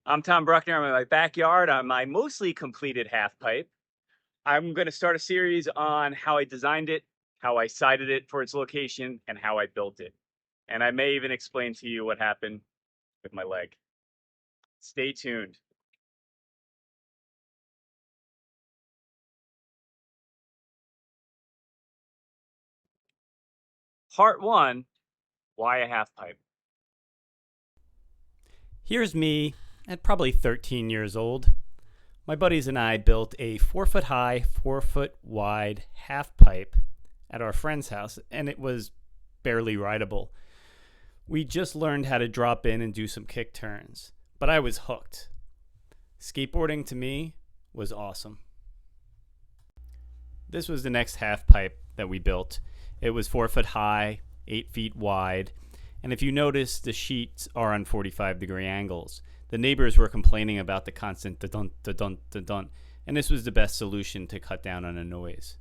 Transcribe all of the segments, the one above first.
I'm Tom Bruckner. I'm in my backyard on my mostly completed half pipe. I'm going to start a series on how I designed it, how I sited it for its location, and how I built it. And I may even explain to you what happened with my leg. Stay tuned. Part one, why a half pipe? Here's me at probably 13 years old. My buddies and I built a 4 foot high, 4 foot wide half pipe at our friend's house, and it was barely rideable. We just learned how to drop in and do some kick turns, but I was hooked. Skateboarding to me was awesome. This was the next half pipe that we built. It was 4 foot high, 8 feet wide, and if you notice, the sheets are on 45-degree angles. The neighbors were complaining about the constant da-dun, da-dun, da-dun, and this was the best solution to cut down on the noise.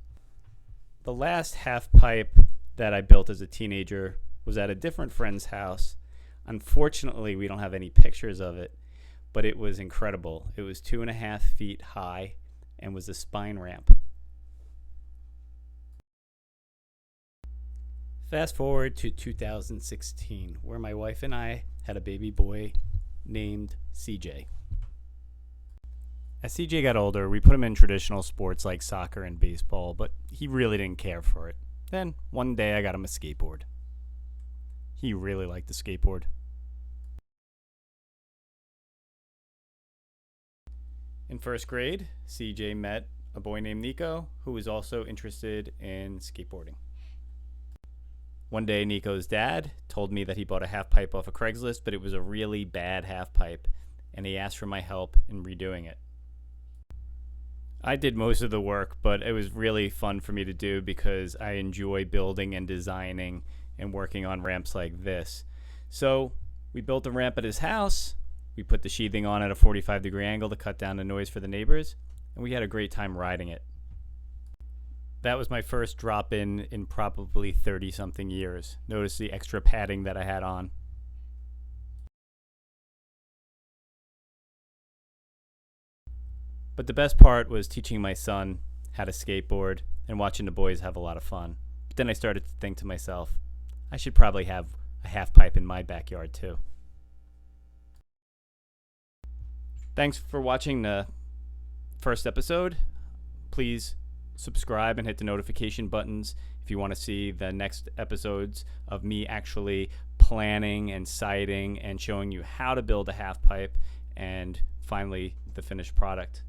The last half pipe that I built as a teenager was at a different friend's house. Unfortunately, we don't have any pictures of it, but it was incredible. It was 2.5 feet high and was a spine ramp. Fast forward to 2016, where my wife and I had a baby boy named CJ. As CJ got older, we put him in traditional sports like soccer and baseball, but he really didn't care for it. Then, one day, I got him a skateboard. He really liked the skateboard. In first grade, CJ met a boy named Nico who was also interested in skateboarding. One day, Nico's dad told me that he bought a half pipe off of Craigslist, but it was a really bad half pipe, and he asked for my help in redoing it. I did most of the work, but it was really fun for me to do because I enjoy building and designing and working on ramps like this. So we built a ramp at his house, we put the sheathing on at a 45-degree angle to cut down the noise for the neighbors, and we had a great time riding it. That was my first drop in probably 30-something years. Notice the extra padding that I had on. But the best part was teaching my son how to skateboard and watching the boys have a lot of fun. But then I started to think to myself, I should probably have a half pipe in my backyard too. Thanks for watching the first episode. Please subscribe and hit the notification buttons if you want to see the next episodes of me actually planning and siting and showing you how to build a half pipe and finally the finished product.